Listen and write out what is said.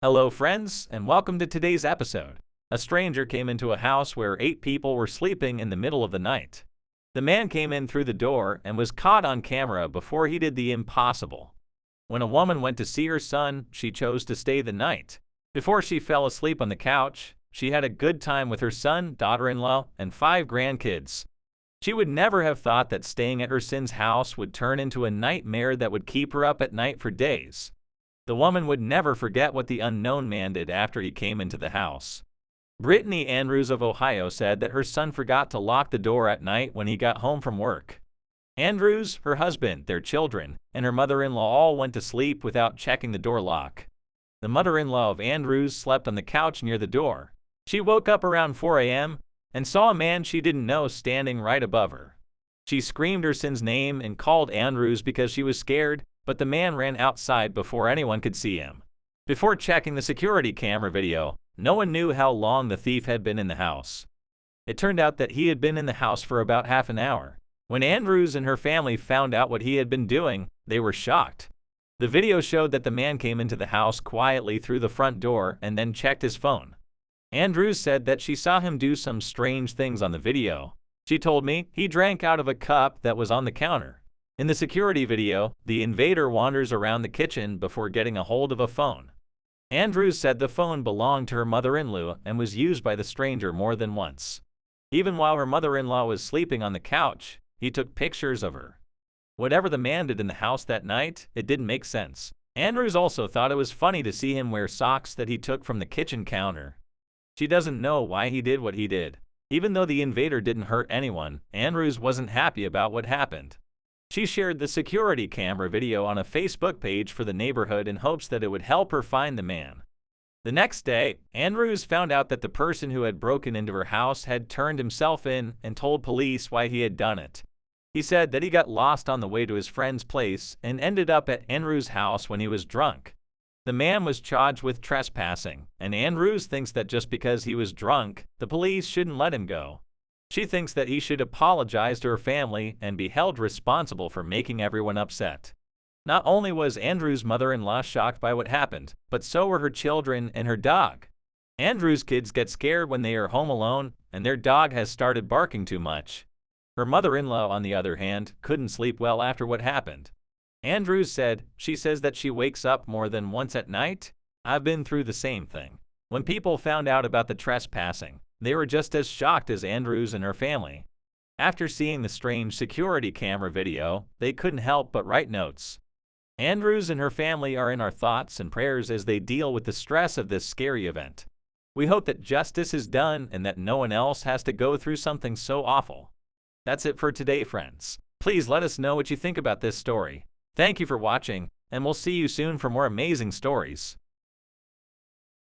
Hello, friends, and welcome to today's episode. A stranger came into a house where 8 people were sleeping in the middle of the night. The man came in through the door and was caught on camera before he did the impossible. When a woman went to see her son, she chose to stay the night. Before she fell asleep on the couch, she had a good time with her son, daughter-in-law, and 5 grandkids. She would never have thought that staying at her son's house would turn into a nightmare that would keep her up at night for days. The woman would never forget what the unknown man did after he came into the house. Brittany Andrews of Ohio said that her son forgot to lock the door at night when he got home from work. Andrews, her husband, their children, and her mother-in-law all went to sleep without checking the door lock. The mother-in-law of Andrews slept on the couch near the door. She woke up around 4 a.m. and saw a man she didn't know standing right above her. She screamed her son's name and called Andrews because she was scared, but the man ran outside before anyone could see him. Before checking the security camera video, no one knew how long the thief had been in the house. It turned out that he had been in the house for about half an hour. When Andrews and her family found out what he had been doing, they were shocked. The video showed that the man came into the house quietly through the front door and then checked his phone. Andrews said that she saw him do some strange things on the video. She told me he drank out of a cup that was on the counter. In the security video, the invader wanders around the kitchen before getting a hold of a phone. Andrews said the phone belonged to her mother-in-law and was used by the stranger more than once. Even while her mother-in-law was sleeping on the couch, he took pictures of her. Whatever the man did in the house that night, it didn't make sense. Andrews also thought it was funny to see him wear socks that he took from the kitchen counter. She doesn't know why he did what he did. Even though the invader didn't hurt anyone, Andrews wasn't happy about what happened. She shared the security camera video on a Facebook page for the neighborhood in hopes that it would help her find the man. The next day, Andrews found out that the person who had broken into her house had turned himself in and told police why he had done it. He said that he got lost on the way to his friend's place and ended up at Andrews' house when he was drunk. The man was charged with trespassing, and Andrews thinks that just because he was drunk, the police shouldn't let him go. She thinks that he should apologize to her family and be held responsible for making everyone upset. Not only was Andrews' mother-in-law shocked by what happened, but so were her children and her dog. Andrews' kids get scared when they are home alone, and their dog has started barking too much. Her mother-in-law, on the other hand, couldn't sleep well after what happened. Andrews said, "She says that she wakes up more than once at night. I've been through the same thing." When people found out about the trespassing, they were just as shocked as Andrews and her family. After seeing the strange security camera video, they couldn't help but write notes. Andrews and her family are in our thoughts and prayers as they deal with the stress of this scary event. We hope that justice is done and that no one else has to go through something so awful. That's it for today, friends. Please let us know what you think about this story. Thank you for watching, and we'll see you soon for more amazing stories.